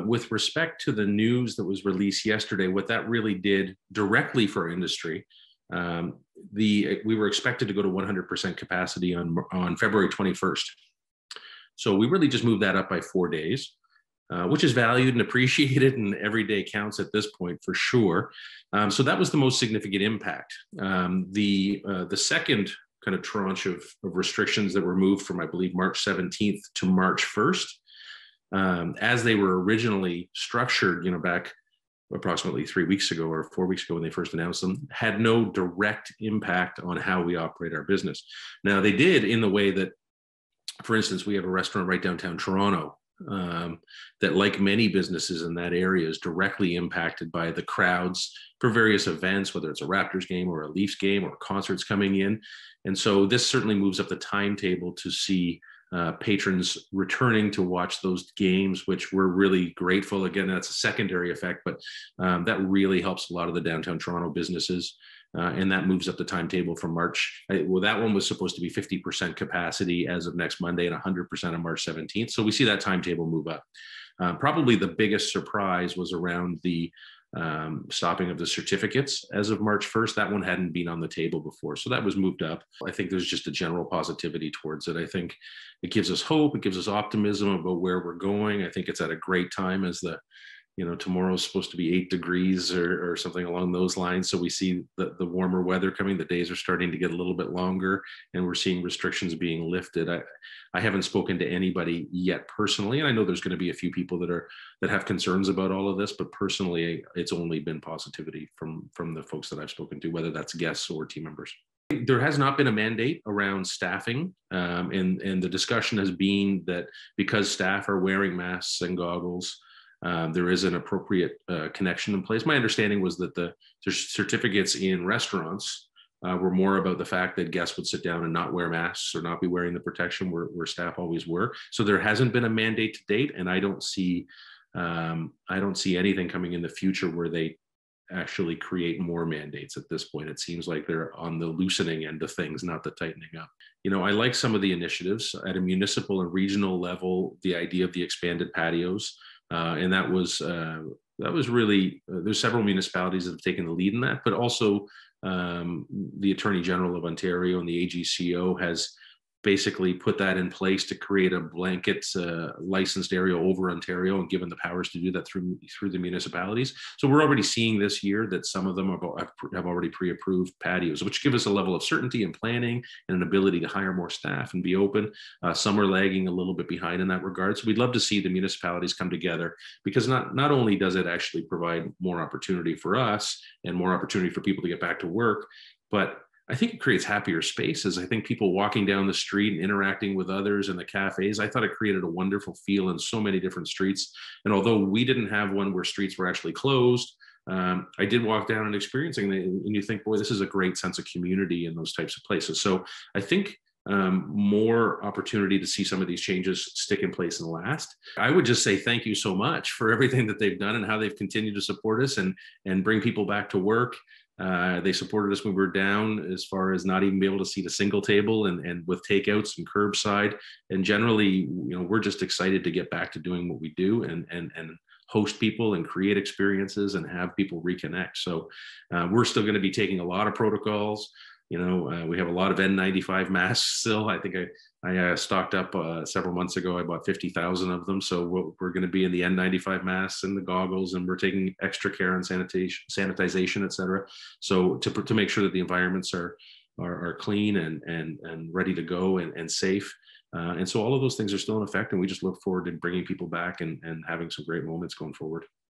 With respect to the news that was released yesterday, what that really did directly for our industry, we were expected to go to 100% capacity on February 21st. So we really just moved that up by 4 days, which is valued and appreciated, and every day counts at this point for sure. So that was the most significant impact. The second kind of tranche of restrictions that were moved from, I believe, March 17th to March 1st, as they were originally structured, back approximately 3 weeks ago or 4 weeks ago when they first announced them, had no direct impact on how we operate our business. Now, they did in the way that, for instance, we have a restaurant right downtown Toronto that, like many businesses in that area, is directly impacted by the crowds for various events, whether it's a Raptors game or a Leafs game or concerts coming in. And so this certainly moves up the timetable to see patrons returning to watch those games, which we're really grateful. Again, that's a secondary effect, but that really helps a lot of the downtown Toronto businesses. And that moves up the timetable from March. Well, that one was supposed to be 50% capacity as of next Monday and 100% on March 17th. So we see that timetable move up. Probably the biggest surprise was around the stopping of the certificates as of March 1st. That one hadn't been on the table before. So that was moved up. I think there's just a general positivity towards it. I think it gives us hope. It gives us optimism about where we're going. I think it's at a great time as tomorrow's supposed to be 8 degrees or something along those lines. So we see the warmer weather coming. The days are starting to get a little bit longer, and we're seeing restrictions being lifted. I haven't spoken to anybody yet personally, and I know there's going to be a few people that have concerns about all of this, but personally, it's only been positivity from the folks that I've spoken to, whether that's guests or team members. There has not been a mandate around staffing, and the discussion has been that because staff are wearing masks and goggles, there is an appropriate connection in place. My understanding was that the certificates in restaurants were more about the fact that guests would sit down and not wear masks or not be wearing the protection where staff always were. So there hasn't been a mandate to date, and I don't see anything coming in the future where they actually create more mandates at this point. It seems like they're on the loosening end of things, not the tightening up. I like some of the initiatives at a municipal and regional level, the idea of the expanded patios. And that was really, there's several municipalities that have taken the lead in that, but also the Attorney General of Ontario and the AGCO has basically put that in place to create a blanket licensed area over Ontario and given the powers to do that through the municipalities. So we're already seeing this year that some of them have already pre-approved patios, which give us a level of certainty and planning and an ability to hire more staff and be open. Some are lagging a little bit behind in that regard. So we'd love to see the municipalities come together, because not only does it actually provide more opportunity for us and more opportunity for people to get back to work, but I think it creates happier spaces. I think people walking down the street and interacting with others in the cafes, I thought it created a wonderful feel in so many different streets. And although we didn't have one where streets were actually closed, I did walk down and experiencing it, and you think, boy, this is a great sense of community in those types of places. So I think more opportunity to see some of these changes stick in place and last. I would just say thank you so much for everything that they've done and how they've continued to support us and bring people back to work. They supported us when we were down, as far as not even be able to seat a single table, and with takeouts and curbside. And generally, we're just excited to get back to doing what we do and host people and create experiences and have people reconnect. So we're still going to be taking a lot of protocols. We have a lot of N95 masks still. I think I stocked up several months ago. I bought 50,000 of them. So we're going to be in the N95 masks and the goggles, and we're taking extra care on sanitization, et cetera. So to make sure that the environments are clean and ready to go and safe. And so all of those things are still in effect, and we just look forward to bringing people back and having some great moments going forward.